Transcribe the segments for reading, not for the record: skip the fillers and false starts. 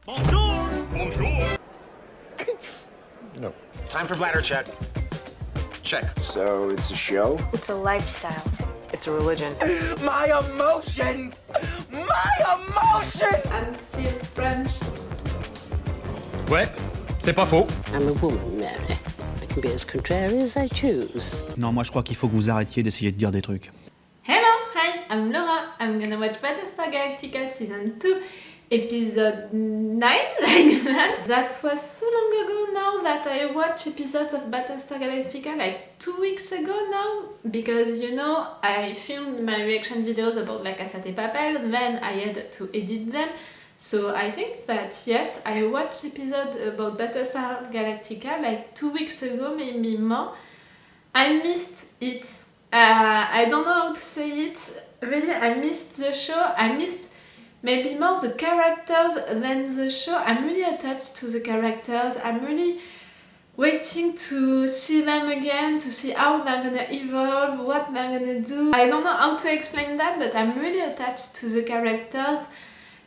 Bonjour! Bonjour! No. Time for bladder check. Check. So it's a show? It's a lifestyle. It's a religion. My emotions! My emotions! I'm still French. Ouais, c'est pas faux. I'm a woman, Mary. I can be as contrary as I choose. Non, moi je crois qu'il faut que vous arrêtiez d'essayer de dire des trucs. Hello, hi, I'm Laura. I'm gonna watch Battlestar Galactica Season 2, Episode 9, like that. That was so long ago now that I watched episodes of Battlestar Galactica like 2 weeks ago now, because you know, I filmed my reaction videos about La Casa de Papel, then I had to edit them. So I think that yes, I watched episode about Battlestar Galactica like 2 weeks ago, maybe more. I missed it. I don't know how to say it. Really, I missed the show. I missed maybe more the characters than the show. I'm really attached to the characters. I'm really waiting to see them again, to see how they're gonna evolve, what they're gonna do. I don't know how to explain that, but I'm really attached to the characters.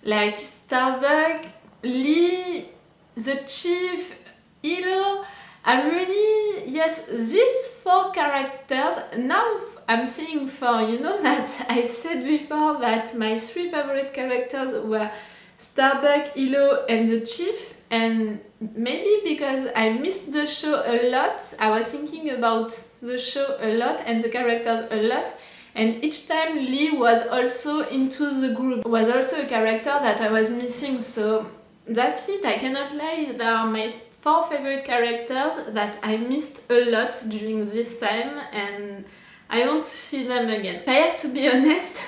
Like Starbuck, Lee, the Chief, Hilo. I'm really, yes, these 4 characters. Now I'm seeing 4, you know that I said before that my 3 favorite characters were Starbuck, Hilo and the Chief, and maybe because I missed the show a lot, I was thinking about the show a lot and the characters a lot, and each time Lee was also into the group, was also a character that I was missing, so that's it, I cannot lie, they are my 4 favorite characters that I missed a lot during this time, and I want to see them again. I have to be honest,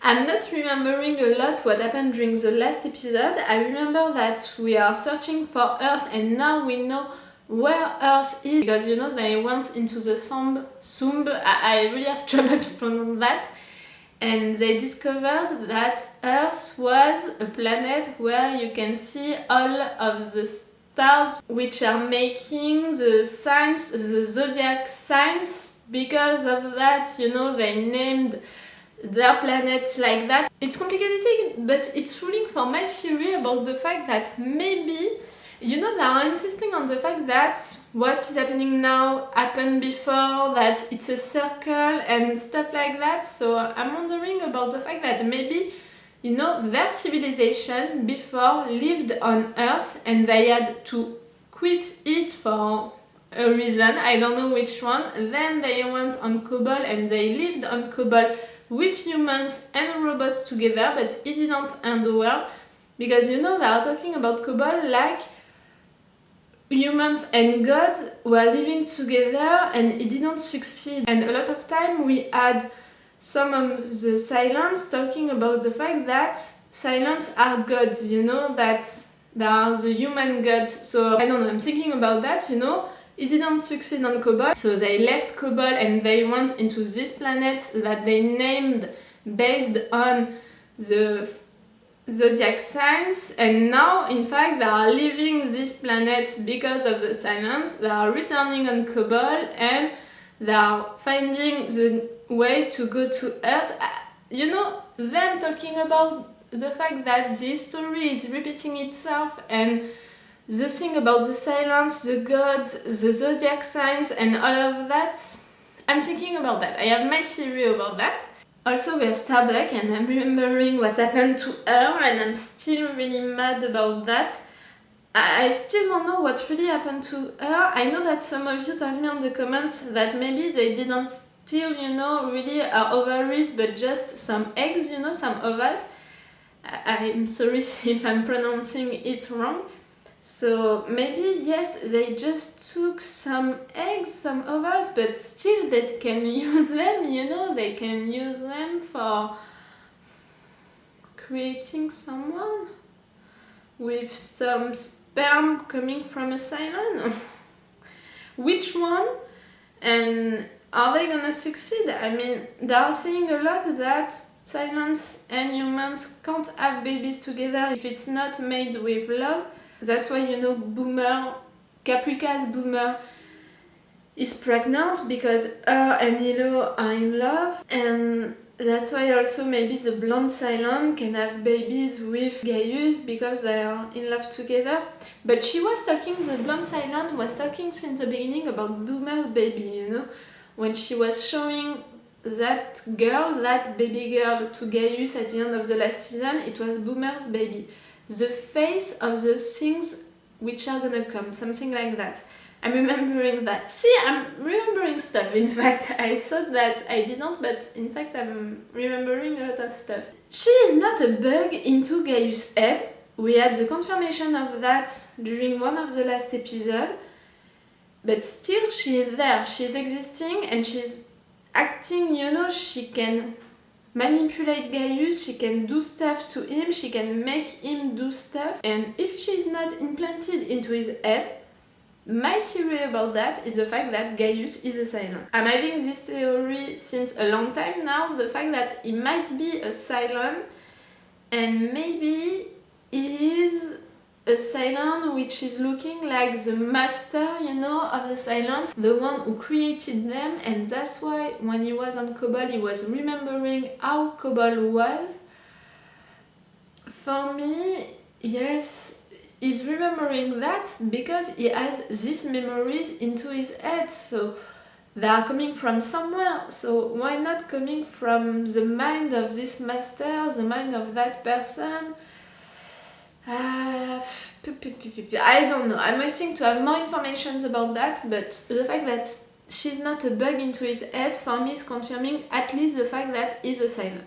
I'm not remembering a lot what happened during the last episode. I remember that we are searching for Earth and now we know where Earth is, because you know they went into the Sumb. I really have trouble to pronounce that. And they discovered that Earth was a planet where you can see all of the stars which are making the signs, the zodiac signs. Because of that, you know, they named their planets like that. It's complicated, but it's ruling for my theory about the fact that maybe, you know, they are insisting on the fact that what is happening now happened before, that it's a circle and stuff like that. So I'm wondering about the fact that maybe, you know, their civilization before lived on Earth and they had to quit it for a reason, I don't know which one. Then they went on Cobol and they lived on Cobol with humans and robots together, but it didn't end well, because you know they are talking about Cobol like humans and gods were living together and it didn't succeed. And a lot of time we had some of the Cylons talking about the fact that Cylons are gods, you know, that they are the human gods. So I don't know, I'm thinking about that, you know. It didn't succeed on Cobol, so they left Cobol and they went into this planet that they named based on the zodiac signs, and now in fact they are leaving this planet because of the silence. They are returning on Cobol and they are finding the way to go to Earth. You know, them talking about the fact that the story is repeating itself, and the thing about the silence, the gods, the zodiac signs and all of that, I'm thinking about that. I have my theory about that. Also we have Starbuck and I'm remembering what happened to her and I'm still really mad about that. I still don't know what really happened to her. I know that some of you told me on the comments that maybe they didn't steal, you know, really her ovaries, but just some eggs, you know, some ovaries. I'm sorry if I'm pronouncing it wrong. So maybe, yes, they just took some eggs, some ovaries, but still they can use them, you know, they can use them for creating someone with some sperm coming from a Cylon. Which one? And are they gonna succeed? I mean, they are saying a lot that Cylons and humans can't have babies together if it's not made with love. That's why, you know, Caprica's Boomer is pregnant, because her and Hilo are in love, and that's why also maybe the blonde Cylon can have babies with Gaius because they are in love together. But she was talking, the blonde Cylon was talking since the beginning about Boomer's baby, you know? When she was showing that girl, that baby girl to Gaius at the end of the last season, it was Boomer's baby. The face of the things which are gonna come, something like that. I'm remembering that. See, I'm remembering stuff. In fact, I thought that I didn't, but in fact I'm remembering a lot of stuff. She is not a bug into Gaius' head. We had the confirmation of that during one of the last episodes. But still, she is there. She's existing and she's acting, you know, she can manipulate Gaius, she can do stuff to him, she can make him do stuff. And if she's not implanted into his head, my theory about that is the fact that Gaius is a Cylon. I'm having this theory since a long time now, the fact that he might be a Cylon and maybe he is a Cylon which is looking like the master, you know, of the Cylons, the one who created them, and that's why when he was on Cobol he was remembering how Cobol was. For me, yes, he's remembering that because he has these memories into his head, so they are coming from somewhere. So why not coming from the mind of this master, the mind of that person? I don't know. I'm waiting to have more information about that, but the fact that she's not a bug into his head for me is confirming at least the fact that he's a Cylon.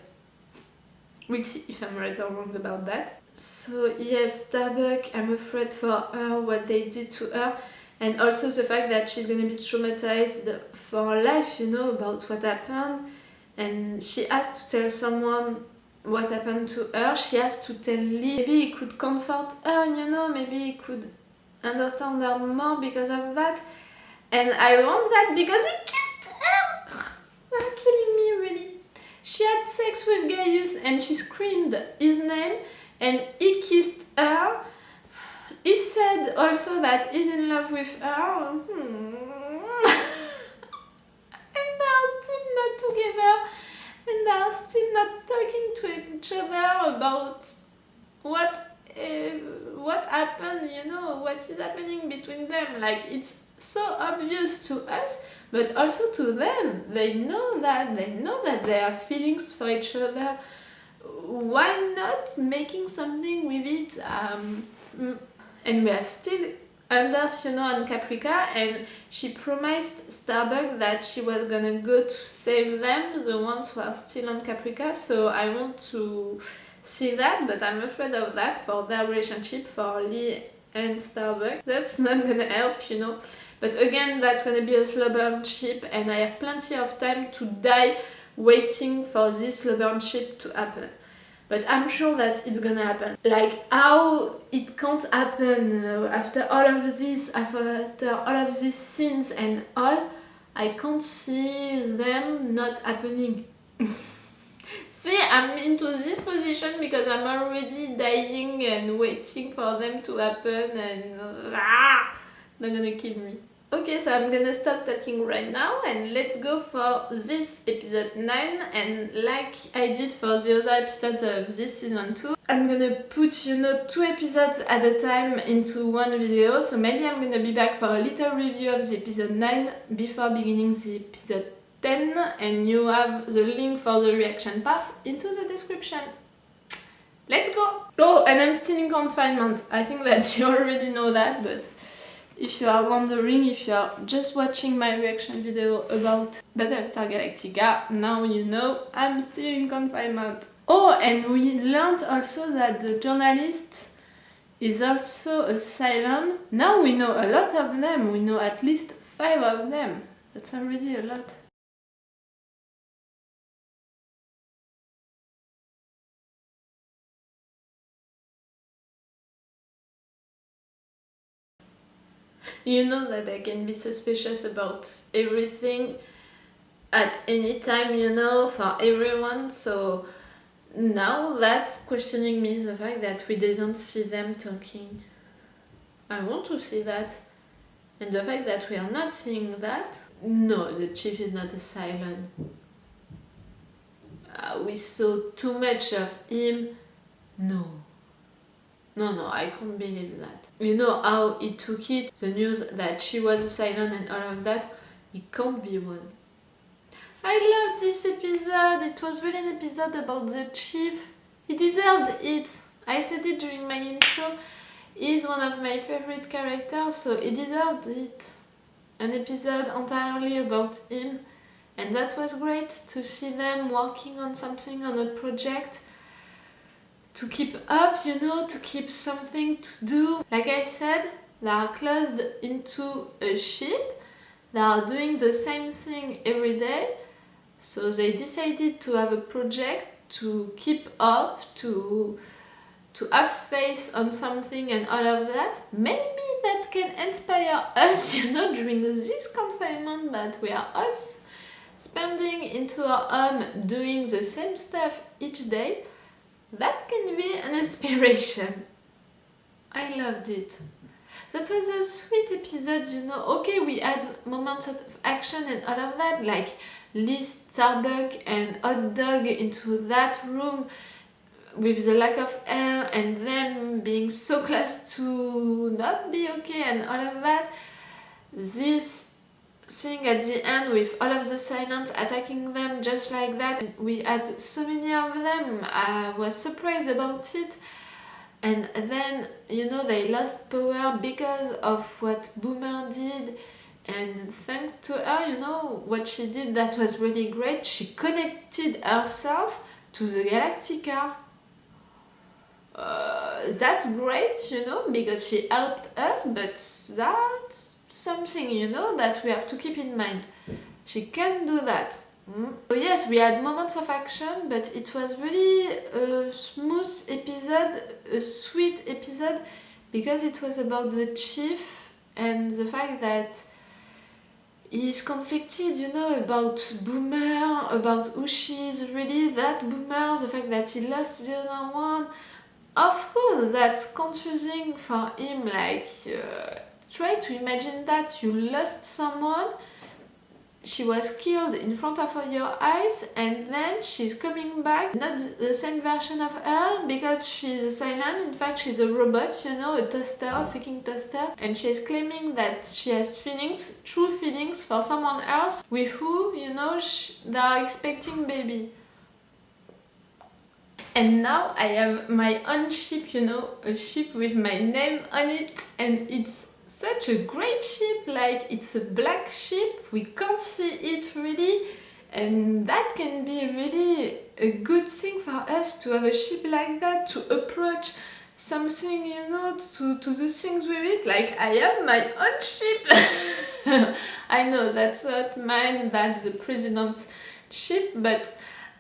We'll see if I'm right or wrong about that. So yes, Starbuck, I'm afraid for her, what they did to her, and also the fact that she's gonna be traumatized for life, you know, about what happened, and she has to tell someone what happened to her. She has to tell Lee. Maybe he could comfort her, you know, maybe he could understand her more because of that, and I want that because he kissed her. They're killing me, really. She had sex with Gaius and she screamed his name and he kissed her. He said also that he's in love with her. And they are still not together. And they are still not talking to each other about what happened, you know, what is happening between them. Like, it's so obvious to us, but also to them. They know that they have feelings for each other. Why not making something with it? And we have still Anders, you know, on Caprica, and she promised Starbuck that she was gonna go to save them, the ones who are still on Caprica, so I want to see that, but I'm afraid of that for their relationship, for Lee and Starbuck. That's not gonna help, you know. But again, that's gonna be a slow burn ship, and I have plenty of time to die waiting for this slow burn ship to happen. But I'm sure that it's gonna happen. Like, how it can't happen after all of this, after all of these scenes and all, I can't see them not happening. See, I'm into this position because I'm already dying and waiting for them to happen, and they're gonna kill me. Okay, so I'm gonna stop talking right now and let's go for this episode 9, and like I did for the other episodes of this season 2, I'm gonna put, you know, 2 episodes at a time into one video, so maybe I'm gonna be back for a little review of the episode 9 before beginning the episode 10, and you have the link for the reaction part into the description. Let's go! Oh, and I'm still in confinement. I think that you already know that, but if you are wondering, if you are just watching my reaction video about Battlestar Galactica, now you know I'm still in confinement. Oh, and we learned also that the journalist is also a Cylon. Now we know a lot of them, we know at least 5 of them. That's already a lot. You know that I can be suspicious about everything at any time, you know, for everyone, so now that's questioning me, the fact that we didn't see them talking. I want to see that. And the fact that we are not seeing that, no, the chief is not a Cylon. we saw too much of him. No, I can't believe that. You know how he took it, the news that she was a Cylon and all of that. He can't be one. I loved this episode. It was really an episode about the chief. He deserved it. I said it during my intro. He's one of my favorite characters, so he deserved it. An episode entirely about him. And that was great to see them working on something, on a project. To keep up, you know, to keep something to do. Like I said, they are closed into a ship. They are doing the same thing every day. So they decided to have a project to keep up, to have faith on something and all of that. Maybe that can inspire us, you know, during this confinement that we are all spending into our home doing the same stuff each day. That can be an inspiration. I loved it. That was a sweet episode, you know. Okay, we had moments of action and all of that, like Liz, Starbuck and Hot Dog into that room with the lack of air and them being so close to not be okay and all of that. This thing at the end with all of the Cylons attacking them just like that. We had so many of them. I was surprised about it. And then, you know, they lost power because of what Boomer did. And thanks to her, you know, what she did that was really great. She connected herself to the Galactica. That's great, you know, because she helped us, but that's something, you know, that we have to keep in mind. She can do that. So yes, we had moments of action, but it was really a smooth episode, a sweet episode, because it was about the chief and the fact that he's conflicted, you know, about Boomer, about who she is really, that Boomer, the fact that he lost the other one. Of course, that's confusing for him, like, try to imagine that you lost someone, she was killed in front of your eyes, and then she's coming back, not the same version of her, because she's a Cylon. In fact, she's a robot, you know, a toaster, a freaking toaster, and she's claiming that she has feelings, true feelings for someone else with who, you know, they are expecting baby. And now I have my own ship, you know, a ship with my name on it, and it's such a great ship, like it's a black ship, we can't see it really, and that can be really a good thing for us to have a ship like that, to approach something, you know, to do things with it. Like I have my own ship. I know that's not mine, that's the president's ship, but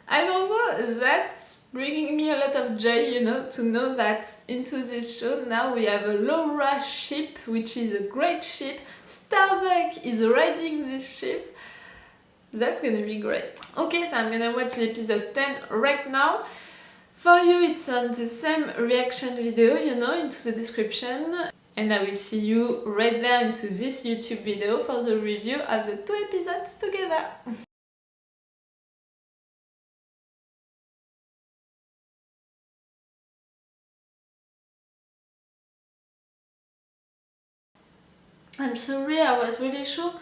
I don't know, that's bringing me a lot of joy, you know, to know that into this show now we have a Laura ship, which is a great ship. Starbuck is riding this ship. That's gonna be great. Okay, so I'm gonna watch the episode 10 right now. For you, it's on the same reaction video, you know, into the description. And I will see you right there into this YouTube video for the review of the 2 episodes together. I'm sorry, I was really sure,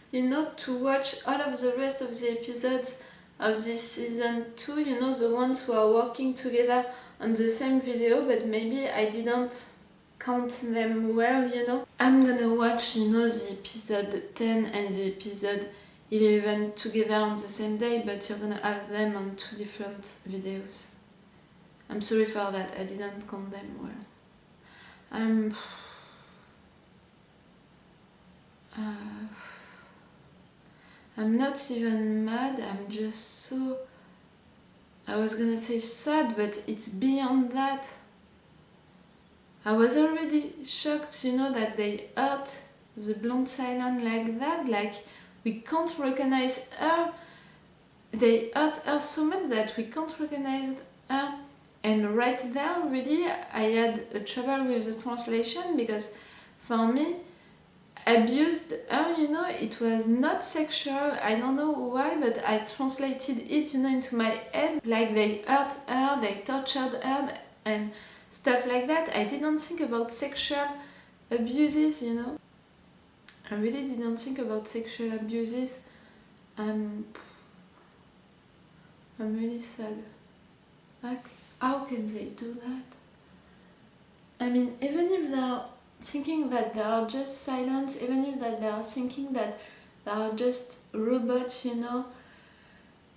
you know, to watch all of the rest of the episodes of this season 2, you know, the ones who are working together on the same video, but maybe I didn't count them well, you know. I'm gonna watch, you know, the episode 10 and the episode 11 together on the same day, but you're gonna have them on 2 different videos. I'm sorry for that, I didn't count them well. I'm not even mad, I'm just so... I was gonna say sad, but it's beyond that. I was already shocked, you know, that they hurt the blonde Cylon like that, like we can't recognize her. They hurt her so much that we can't recognize her. And right there, really, I had a trouble with the translation, because for me, abused her, you know, it was not sexual. I don't know why, but I translated it, you know, into my head like they hurt her, they tortured her and stuff like that. I didn't think about sexual abuses, you know. I really didn't think about sexual abuses. I'm really sad. Like, how can they do that? I mean, even if they're thinking that they are just Cylons, even if that they are thinking that they are just robots, you know,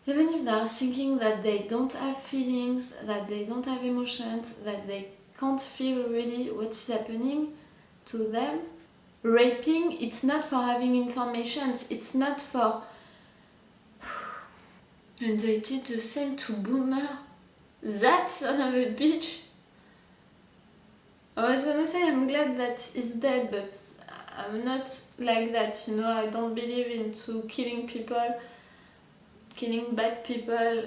even if they are thinking that they don't have feelings, that they don't have emotions, that they can't feel really what is happening to them, raping, it's not for having information, it's not for... And they did the same to Boomer. That son of a bitch. I was gonna say I'm glad that he's dead, but I'm not like that, you know. I don't believe into killing people, killing bad people.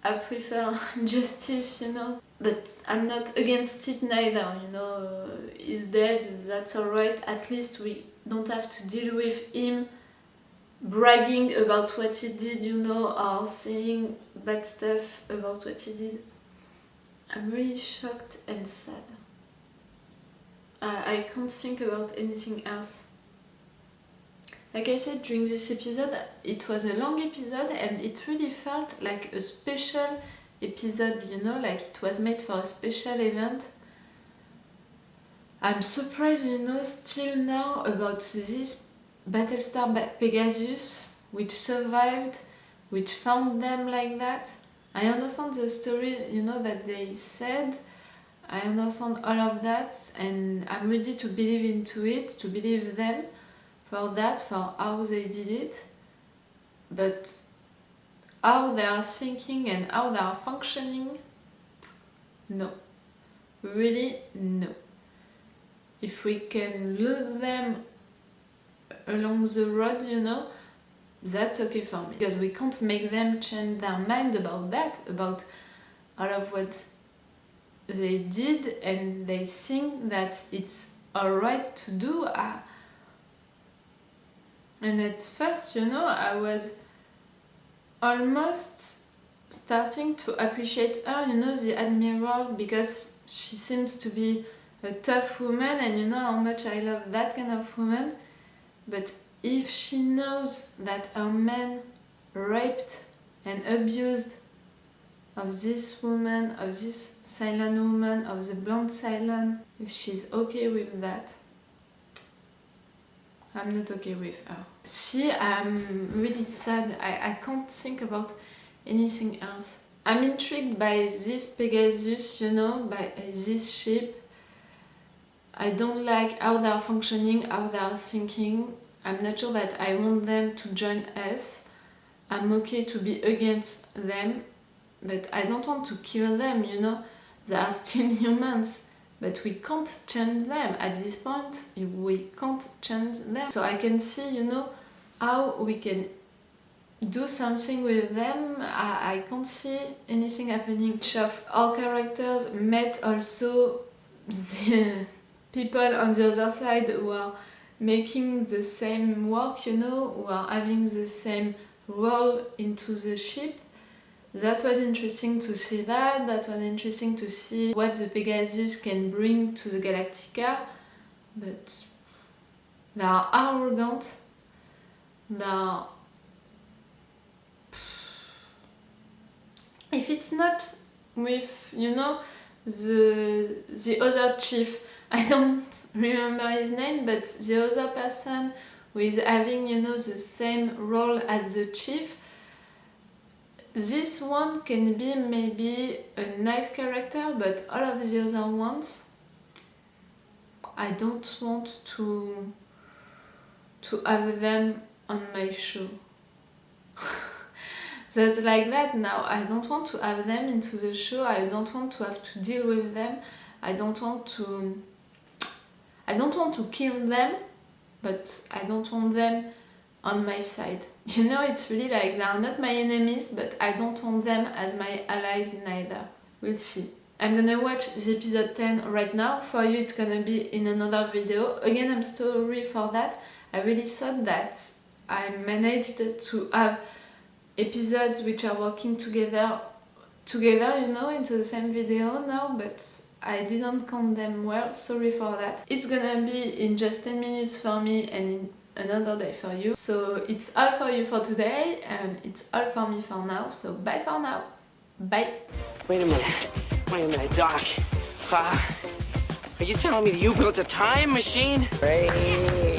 I prefer justice, you know. But I'm not against it neither, you know. He's dead, that's alright. At least we don't have to deal with him bragging about what he did, you know, or saying bad stuff about what he did. I'm really shocked and sad. I can't think about anything else. Like I said, during this episode, it was a long episode and it really felt like a special episode, you know, like it was made for a special event. I'm surprised, you know, still now about this Battlestar Pegasus, which survived, which found them like that. I understand the story, you know, that they said. I understand all of that, and I'm ready to believe into it, to believe them for that, for how they did it. But how they are thinking and how they are functioning, no. Really, no. If we can lose them along the road, you know, that's okay for me. Because we can't make them change their mind about that, about all of what they did, and they think that it's alright to do. And at first, you know, I was almost starting to appreciate her, you know, the Admiral, because she seems to be a tough woman, and you know how much I love that kind of woman. But if she knows that her man raped and abused of this woman, of this Cylon woman, of the blonde Cylon, if she's okay with that, I'm not okay with her. See, I'm really sad. I can't think about anything else. I'm intrigued by this Pegasus, you know, by this ship. I don't like how they are functioning, how they are thinking. I'm not sure that I want them to join us. I'm okay to be against them, but I don't want to kill them, you know. They are still humans, but we can't change them. At this point, we can't change them. So I can see, you know, how we can do something with them. I can't see anything happening. Each of our characters met also the people on the other side who are making the same work, you know, who are having the same role into the ship. That was interesting to see that. That was interesting to see what the Pegasus can bring to the Galactica. But they are arrogant. They are... If it's not with, you know, the other chief, I don't remember his name, but the other person who is having, you know, the same role as the chief, this one can be maybe a nice character, but all of the other ones, I don't want to have them on my show. That's like that now. I don't want to have them into the show. I don't want to have to deal with them. I don't want to kill them, but I don't want them on my side. You know, it's really like they are not my enemies, but I don't want them as my allies neither. We'll see. I'm gonna watch the episode 10 right now. For you it's gonna be in another video. Again, I'm sorry for that. I really thought that I managed to have episodes which are working together, you know, into the same video now, but I didn't count them well. Sorry for that. It's gonna be in just 10 minutes for me and in another day for you. So it's all for you for today and it's all for me for now. So bye for now. Bye. Wait a minute, Doc. Are you telling me that you built a time machine? Hey.